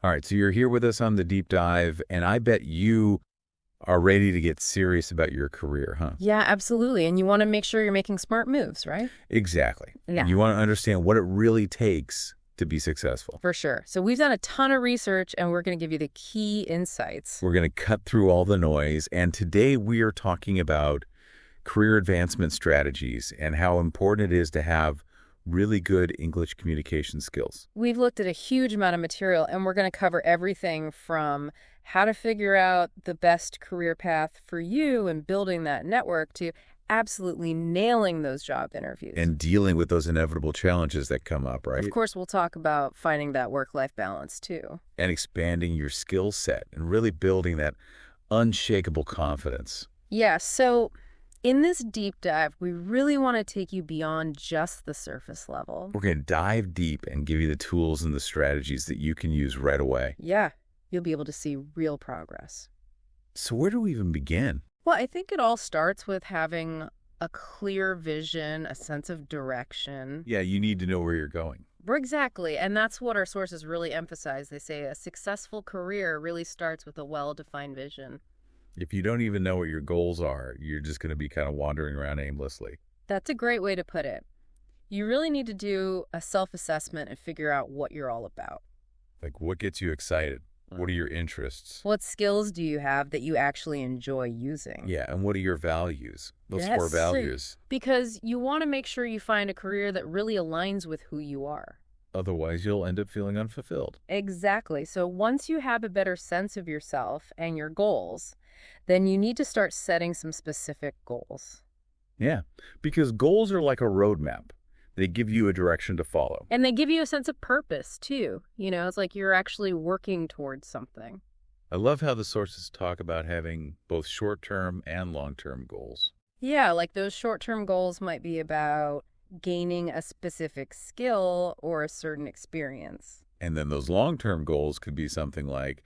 All right, so you're here with us on the deep dive, and I bet you are ready to get serious about your career, huh? Yeah, absolutely. And you want to make sure you're making smart moves, right? Exactly. Yeah. You want to understand what it really takes to be successful. For sure. So we've done a ton of research, and we're going to give you the key insights. We're going to cut through all the noise, and today we are talking about career advancement strategies and how important it is to have really good English communication skills. We've looked at a huge amount of material, and we're going to cover everything from how to figure out the best career path for you and building that network to absolutely nailing those job interviews. And dealing with those inevitable challenges that come up, right? Of course, we'll talk about finding that work-life balance, too. And expanding your skill set and really building that unshakable confidence. Yeah, so in this deep dive, we really want to take you beyond just the surface level. We're going to dive deep and give you the tools and the strategies that you can use right away. Yeah, you'll be able to see real progress. So where do we even begin? Well, I think it all starts with having a clear vision, a sense of direction. Yeah, you need to know where you're going. Exactly, and that's what our sources really emphasize. They say a successful career really starts with a well-defined vision. If you don't even know what your goals are, you're just going to be kind of wandering around aimlessly. That's a great way to put it. You really need to do a self-assessment and figure out what you're all about. Like, what gets you excited? What are your interests? What skills do you have that you actually enjoy using? Yeah, and what are your values? Those Yes. four values. Because you want to make sure you find a career that really aligns with who you are. Otherwise, you'll end up feeling unfulfilled. Exactly. So once you have a better sense of yourself and your goals, then you need to start setting some specific goals. Yeah, because goals are like a roadmap. They give you a direction to follow. And they give you a sense of purpose, too. You know, it's like you're actually working towards something. I love how the sources talk about having both short-term and long-term goals. Yeah, like those short-term goals might be about gaining a specific skill or a certain experience. And then those long-term goals could be something like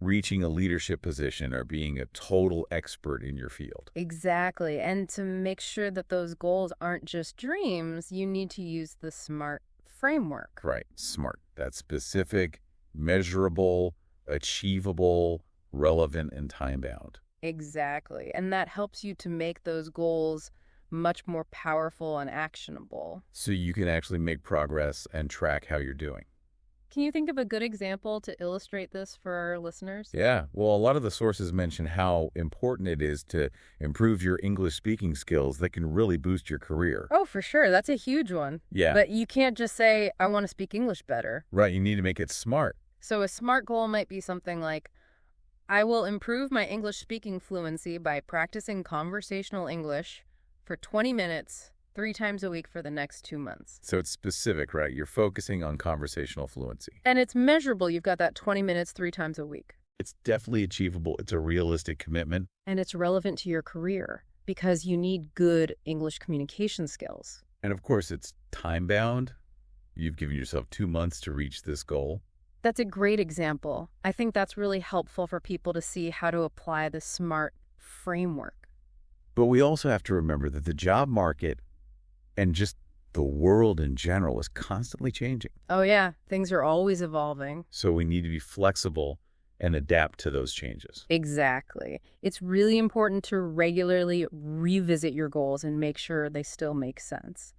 reaching a leadership position or being a total expert in your field. Exactly. And to make sure that those goals aren't just dreams, you need to use the SMART framework. Right. SMART. That's specific, measurable, achievable, relevant, and time-bound. Exactly. And that helps you to make those goals much more powerful and actionable. So you can actually make progress and track how you're doing. Can you think of a good example to illustrate this for our listeners? Yeah, well, a lot of the sources mention how important it is to improve your English speaking skills that can really boost your career. Oh, for sure. That's a huge one. Yeah. But you can't just say, I want to speak English better. Right, you need to make it smart. So a SMART goal might be something like, I will improve my English speaking fluency by practicing conversational English for 20 minutes 3 times a week for the next 2 months. So it's specific, right? You're focusing on conversational fluency. And it's measurable. You've got that 20 minutes 3 times a week. It's definitely achievable. It's a realistic commitment. And it's relevant to your career because you need good English communication skills. And of course, it's time-bound. You've given yourself 2 months to reach this goal. That's a great example. I think that's really helpful for people to see how to apply the SMART framework. But we also have to remember that the job market and just the world in general is constantly changing. Oh, yeah. Things are always evolving. So we need to be flexible and adapt to those changes. Exactly. It's really important to regularly revisit your goals and make sure they still make sense.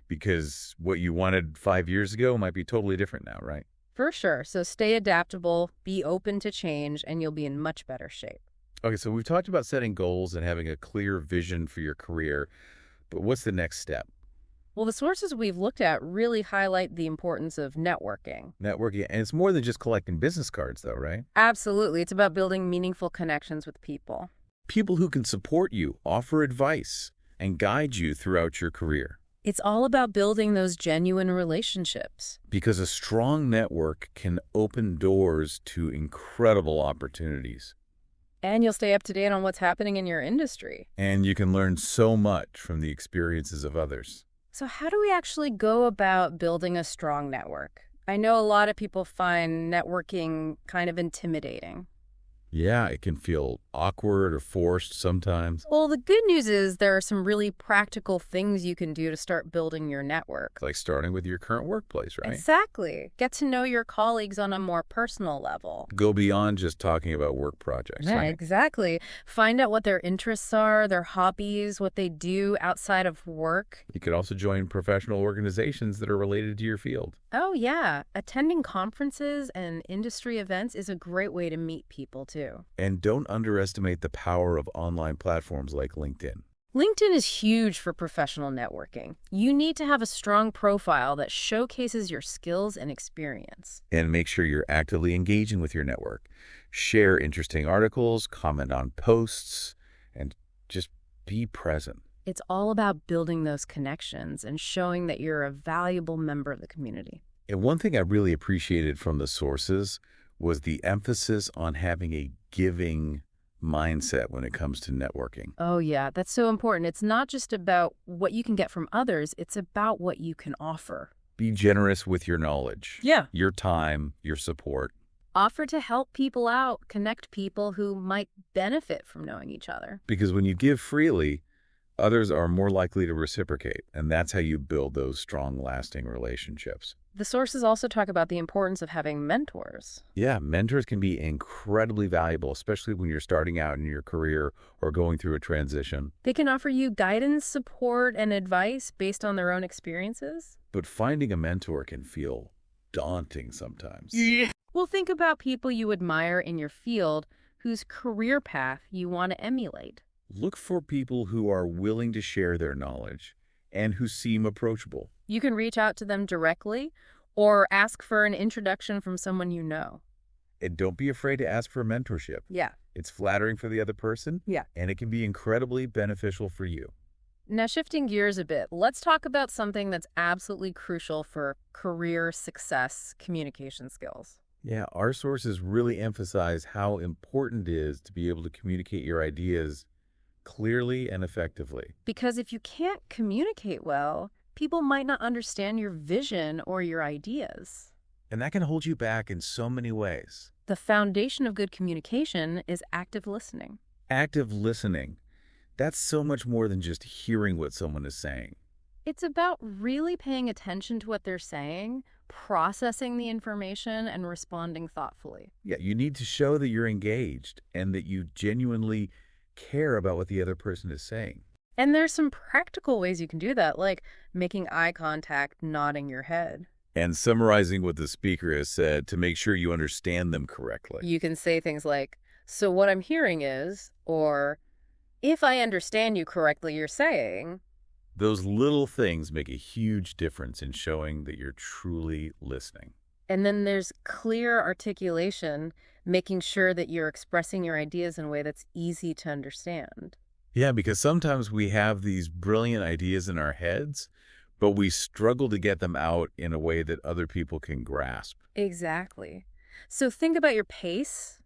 Because what you wanted 5 years ago might be totally different now, right? For sure. So stay adaptable, be open to change, and you'll be in much better shape. Okay, so we've talked about setting goals and having a clear vision for your career, but what's the next step? Well, the sources we've looked at really highlight the importance of networking. Networking, and it's more than just collecting business cards though, right? Absolutely. It's about building meaningful connections with people. People who can support you, offer advice, and guide you throughout your career. It's all about building those genuine relationships. Because a strong network can open doors to incredible opportunities. And you'll stay up to date on what's happening in your industry. And you can learn so much from the experiences of others. So how do we actually go about building a strong network? I know a lot of people find networking kind of intimidating. Yeah, it can feel awkward or forced sometimes. Well, the good news is there are some really practical things you can do to start building your network. Like starting with your current workplace, right? Exactly. Get to know your colleagues on a more personal level. Go beyond just talking about work projects, Yeah, right? exactly. Find out what their interests are, their hobbies, what they do outside of work. You could also join professional organizations that are related to your field. Oh, yeah. Attending conferences and industry events is a great way to meet people, too. And don't underestimate the power of online platforms like LinkedIn. LinkedIn is huge for professional networking. You need to have a strong profile that showcases your skills and experience. And make sure you're actively engaging with your network. Share interesting articles, comment on posts, and just be present. It's all about building those connections and showing that you're a valuable member of the community. And one thing I really appreciated from the sources was the emphasis on having a giving mindset when it comes to networking. Oh, yeah, that's so important. It's not just about what you can get from others, it's about what you can offer. Be generous with your knowledge, Yeah. your time, your support. Offer to help people out, connect people who might benefit from knowing each other. Because when you give freely, others are more likely to reciprocate. And that's how you build those strong, lasting relationships. The sources also talk about the importance of having mentors. Yeah, mentors can be incredibly valuable, especially when you're starting out in your career or going through a transition. They can offer you guidance, support, and advice based on their own experiences. But finding a mentor can feel daunting sometimes. Well, think about people you admire in your field whose career path you want to emulate. Look for people who are willing to share their knowledge and who seem approachable. You can reach out to them directly or ask for an introduction from someone you know. And don't be afraid to ask for mentorship. Yeah. It's flattering for the other person. Yeah. And it can be incredibly beneficial for you. Now, shifting gears a bit, let's talk about something that's absolutely crucial for career success: communication skills. Yeah, our sources really emphasize how important it is to be able to communicate your ideas clearly and effectively. Because if you can't communicate well, people might not understand your vision or your ideas. And that can hold you back in so many ways. The foundation of good communication is active listening. Active listening. That's so much more than just hearing what someone is saying. It's about really paying attention to what they're saying, processing the information, and responding thoughtfully. Yeah, you need to show that you're engaged and that you genuinely care about what the other person is saying. And there's some practical ways you can do that, like making eye contact, nodding your head. And summarizing what the speaker has said to make sure you understand them correctly. You can say things like, "So what I'm hearing is," or "If I understand you correctly, you're saying." Those little things make a huge difference in showing that you're truly listening. And then there's clear articulation, making sure that you're expressing your ideas in a way that's easy to understand. Yeah, because sometimes we have these brilliant ideas in our heads, but we struggle to get them out in a way that other people can grasp. Exactly. So think about your pace,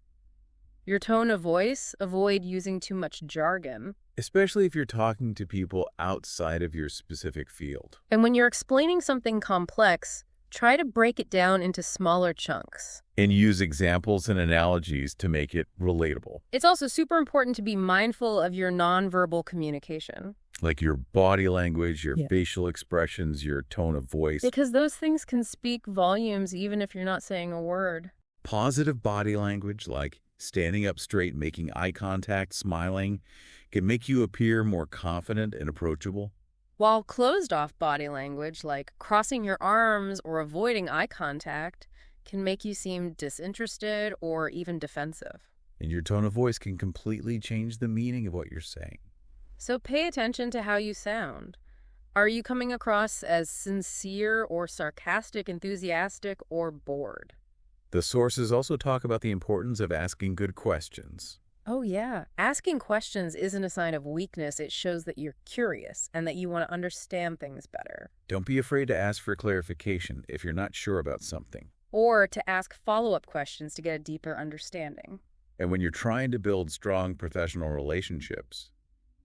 your tone of voice. Avoid using too much jargon. Especially if you're talking to people outside of your specific field. And when you're explaining something complex, try to break it down into smaller chunks. And use examples and analogies to make it relatable. It's also super important to be mindful of your nonverbal communication. Like your body language, your Yeah. facial expressions, your tone of voice. Because those things can speak volumes even if you're not saying a word. Positive body language, like standing up straight, making eye contact, smiling, can make you appear more confident and approachable. While closed-off body language, like crossing your arms or avoiding eye contact, can make you seem disinterested or even defensive. And your tone of voice can completely change the meaning of what you're saying. So pay attention to how you sound. Are you coming across as sincere or sarcastic, enthusiastic, or bored? The sources also talk about the importance of asking good questions. Oh, yeah. Asking questions isn't a sign of weakness. It shows that you're curious and that you want to understand things better. Don't be afraid to ask for clarification if you're not sure about something. Or to ask follow-up questions to get a deeper understanding. And when you're trying to build strong professional relationships,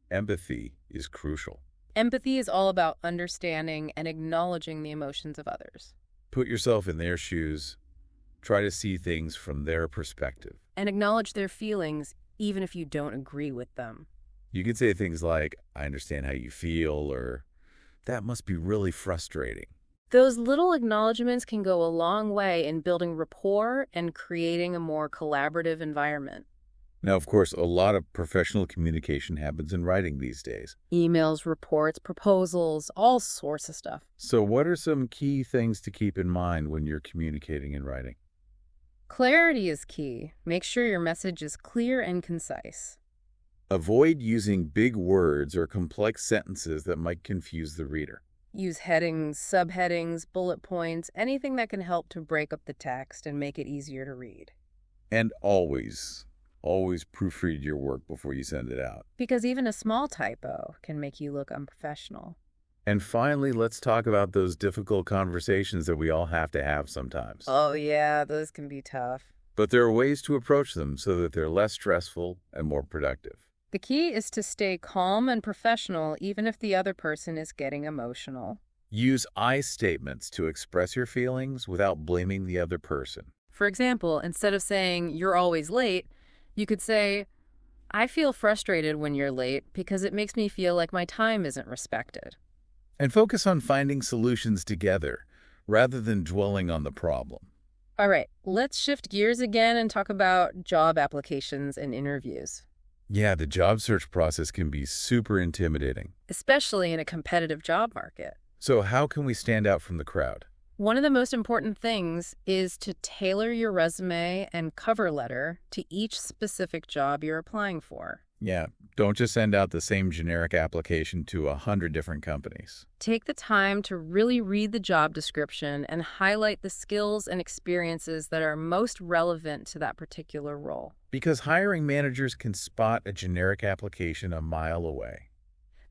empathy is crucial. Empathy is all about understanding and acknowledging the emotions of others. Put yourself in their shoes Try to see things from their perspective. And acknowledge their feelings, even if you don't agree with them. You can say things like, I understand how you feel, or that must be really frustrating. Those little acknowledgments can go a long way in building rapport and creating a more collaborative environment. Now, of course, a lot of professional communication happens in writing these days. Emails, reports, proposals, all sorts of stuff. So what are some key things to keep in mind when you're communicating in writing? Clarity is key. Make sure your message is clear and concise. Avoid using big words or complex sentences that might confuse the reader. Use headings, subheadings, bullet points, anything that can help to break up the text and make it easier to read. And always proofread your work before you send it out. Because even a small typo can make you look unprofessional. And finally, let's talk about those difficult conversations that we all have to have sometimes. Oh yeah, those can be tough. But there are ways to approach them so that they're less stressful and more productive. The key is to stay calm and professional even if the other person is getting emotional. Use I statements to express your feelings without blaming the other person. For example, instead of saying, "You're always late," you could say, "I feel frustrated when you're late because it makes me feel like my time isn't respected." And focus on finding solutions together rather than dwelling on the problem. All right, let's shift gears again and talk about job applications and interviews. Yeah, the job search process can be super intimidating. Especially in a competitive job market. So how can we stand out from the crowd? One of the most important things is to tailor your resume and cover letter to each specific job you're applying for. Yeah, don't just send out the same generic application to 100 different companies. Take the time to really read the job description and highlight the skills and experiences that are most relevant to that particular role. Because hiring managers can spot a generic application a mile away.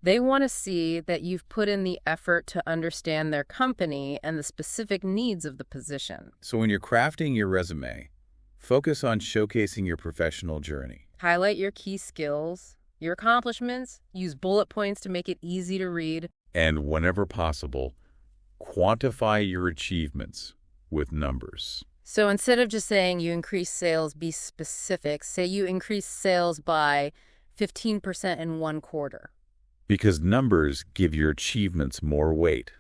They want to see that you've put in the effort to understand their company and the specific needs of the position. So when you're crafting your resume, focus on showcasing your professional journey. Highlight your key skills, your accomplishments, use bullet points to make it easy to read. And whenever possible, quantify your achievements with numbers. So instead of just saying you increased sales, be specific. Say you increased sales by 15% in 1 quarter. Because numbers give your achievements more weight,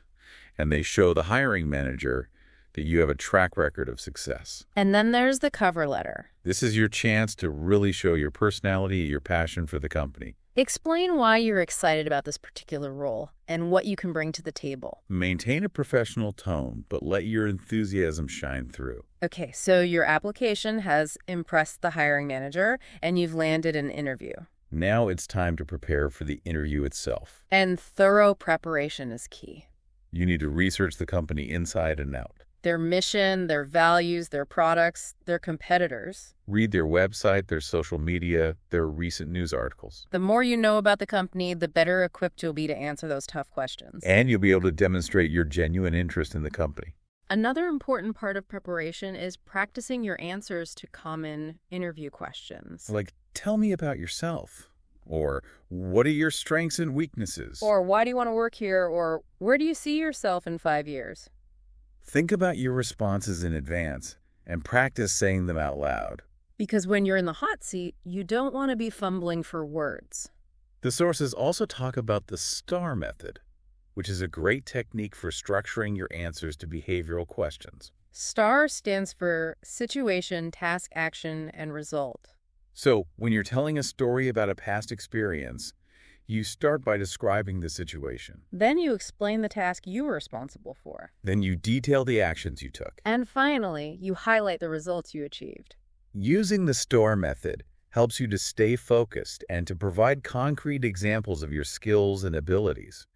and they show the hiring manager that you have a track record of success. And then there's the cover letter. This is your chance to really show your personality, your passion for the company. Explain why you're excited about this particular role and what you can bring to the table. Maintain a professional tone, but let your enthusiasm shine through. Okay, so your application has impressed the hiring manager and you've landed an interview. Now it's time to prepare for the interview itself. And thorough preparation is key. You need to research the company inside and out. Their mission, their values, their products, their competitors. Read their website, their social media, their recent news articles. The more you know about the company, the better equipped you'll be to answer those tough questions. And you'll be able to demonstrate your genuine interest in the company. Another important part of preparation is practicing your answers to common interview questions. Like, tell me about yourself. Or, what are your strengths and weaknesses? Or, why do you want to work here? Or, where do you see yourself in 5 years? Think about your responses in advance and practice saying them out loud. Because when you're in the hot seat, you don't want to be fumbling for words. The sources also talk about the STAR method, which is a great technique for structuring your answers to behavioral questions. STAR stands for Situation, Task, Action, and Result. So, when you're telling a story about a past experience, you start by describing the situation. Then you explain the task you were responsible for. Then you detail the actions you took. And finally, you highlight the results you achieved. Using the STAR method helps you to stay focused and to provide concrete examples of your skills and abilities.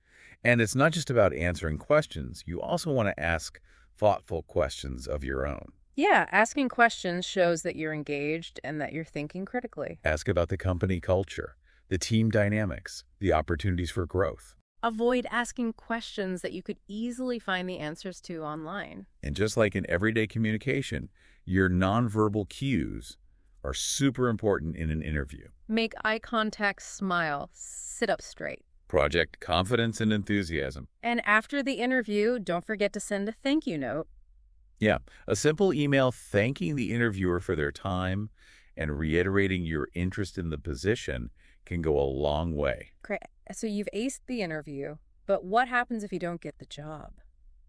And it's not just about answering questions. You also want to ask thoughtful questions of your own. Yeah, asking questions shows that you're engaged and that you're thinking critically. Ask about the company culture, the team dynamics, the opportunities for growth. Avoid asking questions that you could easily find the answers to online. And just like in everyday communication, your nonverbal cues are super important in an interview. Make eye contact, smile, sit up straight. Project confidence and enthusiasm. And after the interview, don't forget to send a thank you note. Yeah, a simple email thanking the interviewer for their time and reiterating your interest in the position can go a long way. Great. So you've aced the interview, but what happens if you don't get the job?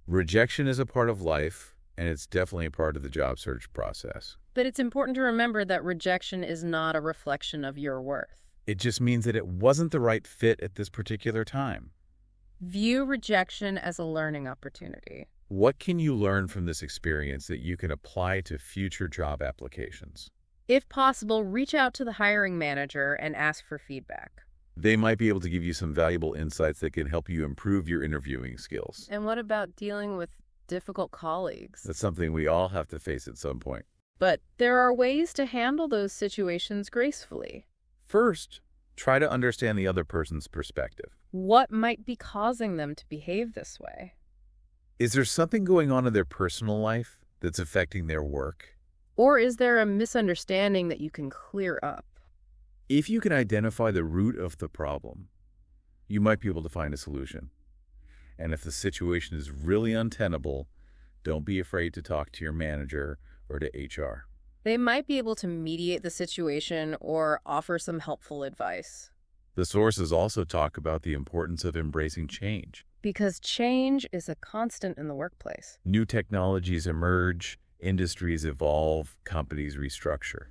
Rejection is a part of life, and it's definitely a part of the job search process. But it's important to remember that rejection is not a reflection of your worth. It just means that it wasn't the right fit at this particular time. View rejection as a learning opportunity. What can you learn from this experience that you can apply to future job applications? If possible, reach out to the hiring manager and ask for feedback. They might be able to give you some valuable insights that can help you improve your interviewing skills. And what about dealing with difficult colleagues? That's something we all have to face at some point. But there are ways to handle those situations gracefully. First, try to understand the other person's perspective. What might be causing them to behave this way? Is there something going on in their personal life that's affecting their work? Or is there a misunderstanding that you can clear up? If you can identify the root of the problem, you might be able to find a solution. And if the situation is really untenable, don't be afraid to talk to your manager or to HR. They might be able to mediate the situation or offer some helpful advice. The sources also talk about the importance of embracing change. Because change is a constant in the workplace. New technologies emerge, industries evolve, companies restructure.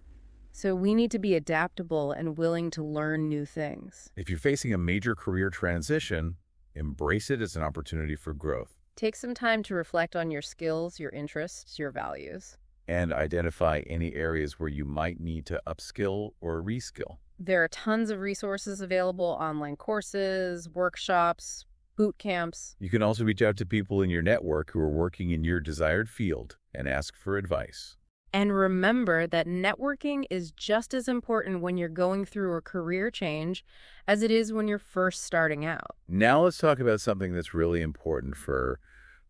So we need to be adaptable and willing to learn new things. If you're facing a major career transition, embrace it as an opportunity for growth. Take some time to reflect on your skills, your interests, your values. And identify any areas where you might need to upskill or reskill. There are tons of resources available, online courses, workshops, boot camps. You can also reach out to people in your network who are working in your desired field and ask for advice. And remember that networking is just as important when you're going through a career change as it is when you're first starting out. Now let's talk about something that's really important for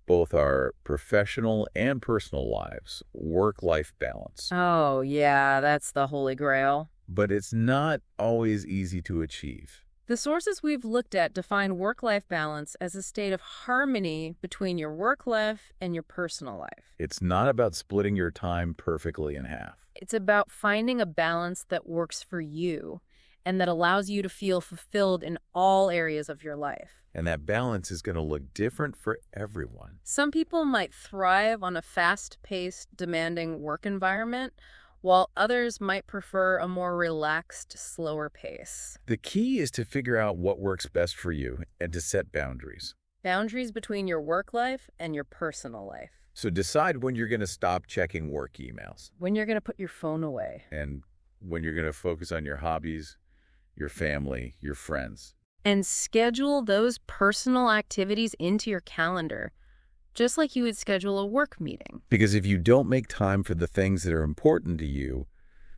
both our professional and personal lives, work-life balance. Oh, yeah, that's the holy grail. But it's not always easy to achieve. The sources we've looked at define work-life balance as a state of harmony between your work life and your personal life. It's not about splitting your time perfectly in half. It's about finding a balance that works for you and that allows you to feel fulfilled in all areas of your life. And that balance is going to look different for everyone. Some people might thrive on a fast-paced, demanding work environment, while others might prefer a more relaxed, slower pace. The key is to figure out what works best for you and to set boundaries. Boundaries between your work life and your personal life. So decide when you're going to stop checking work emails. When you're going to put your phone away. And when you're going to focus on your hobbies, your family, your friends. And schedule those personal activities into your calendar, just like you would schedule a work meeting. Because if you don't make time for the things that are important to you,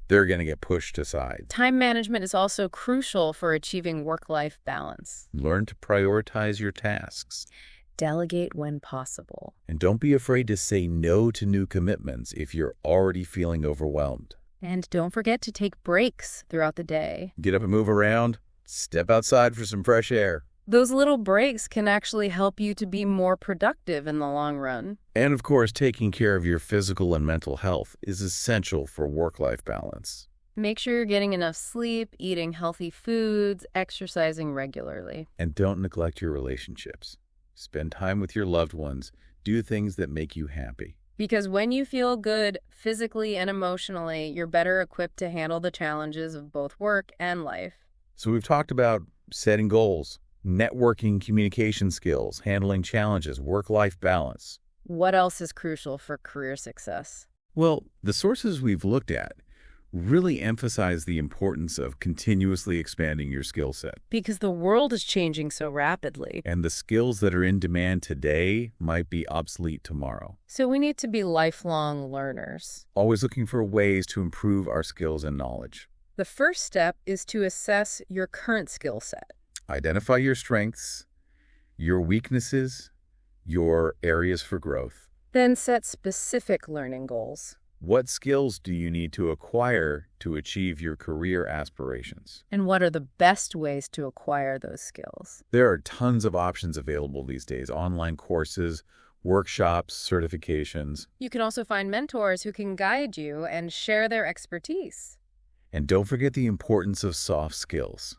they're going to get pushed aside. Time management is also crucial for achieving work-life balance. Learn to prioritize your tasks. Delegate when possible. And don't be afraid to say no to new commitments if you're already feeling overwhelmed. And don't forget to take breaks throughout the day. Get up and move around. Step outside for some fresh air. Those little breaks can actually help you to be more productive in the long run. And of course, taking care of your physical and mental health is essential for work-life balance. Make sure you're getting enough sleep, eating healthy foods, exercising regularly. And don't neglect your relationships. Spend time with your loved ones. Do things that make you happy. Because when you feel good physically and emotionally, you're better equipped to handle the challenges of both work and life. So we've talked about setting goals, networking, communication skills, handling challenges, work-life balance. What else is crucial for career success? Well, the sources we've looked at really emphasize the importance of continuously expanding your skill set. Because the world is changing so rapidly. And the skills that are in demand today might be obsolete tomorrow. So we need to be lifelong learners. Always looking for ways to improve our skills and knowledge. The first step is to assess your current skill set. Identify your strengths, your weaknesses, your areas for growth. Then set specific learning goals. What skills do you need to acquire to achieve your career aspirations? And what are the best ways to acquire those skills? There are tons of options available these days. Online courses, workshops, certifications. You can also find mentors who can guide you and share their expertise. And don't forget the importance of soft skills.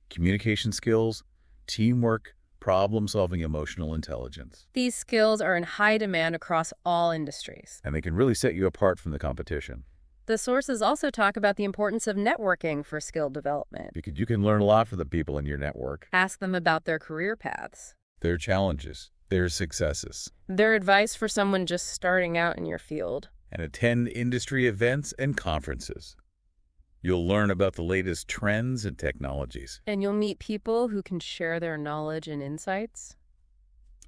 Communication skills, teamwork, problem-solving, emotional intelligence. These skills are in high demand across all industries. And they can really set you apart from the competition. The sources also talk about the importance of networking for skill development. Because you can learn a lot from the people in your network. Ask them about their career paths, Their challenges, their successes. their advice for someone just starting out in your field. And attend industry events and conferences. You'll learn about the latest trends and technologies. And you'll meet people who can share their knowledge and insights.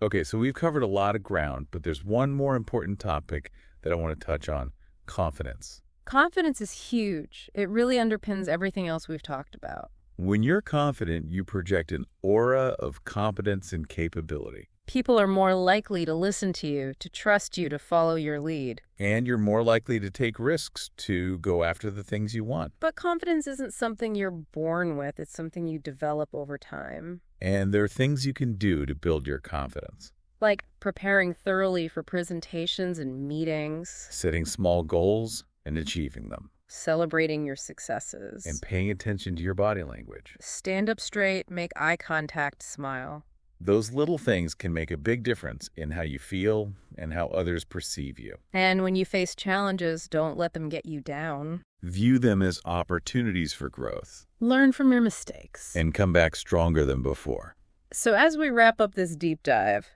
Okay, so we've covered a lot of ground, but there's one more important topic that I want to touch on: confidence. Confidence is huge. It really underpins everything else we've talked about. When you're confident, you project an aura of competence and capability. People are more likely to listen to you, to trust you, to follow your lead. And you're more likely to take risks, to go after the things you want. But confidence isn't something you're born with. It's something you develop over time. And there are things you can do to build your confidence. Like preparing thoroughly for presentations and meetings. Setting small goals and achieving them. Celebrating your successes. And paying attention to your body language. Stand up straight, make eye contact, smile. Those little things can make a big difference in how you feel and how others perceive you. And when you face challenges, don't let them get you down. View them as opportunities for growth. Learn from your mistakes. And come back stronger than before. So as we wrap up this deep dive,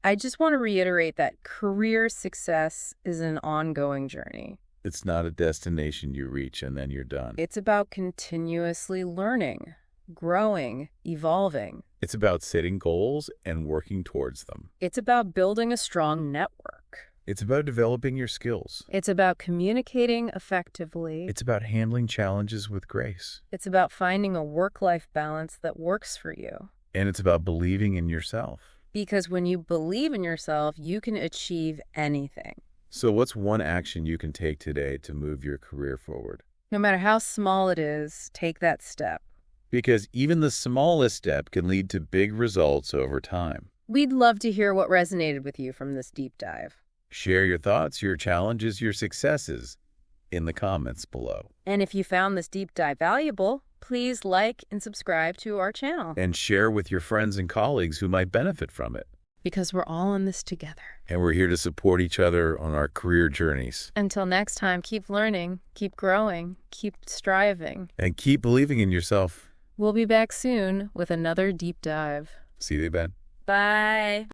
I just want to reiterate that career success is an ongoing journey. It's not a destination you reach and then you're done. It's about continuously learning, growing, evolving. It's about setting goals and working towards them. It's about building a strong network. It's about developing your skills. It's about communicating effectively. It's about handling challenges with grace. It's about finding a work-life balance that works for you. And it's about believing in yourself. Because when you believe in yourself, you can achieve anything. So what's one action you can take today to move your career forward? No matter how small it is, take that step. Because even the smallest step can lead to big results over time. We'd love to hear what resonated with you from this deep dive. Share your thoughts, your challenges, your successes in the comments below. And if you found this deep dive valuable, please like and subscribe to our channel. And share with your friends and colleagues who might benefit from it. Because we're all in this together. And we're here to support each other on our career journeys. Until next time, keep learning, keep growing, keep striving. And keep believing in yourself. We'll be back soon with another deep dive. See you, Ben. Bye.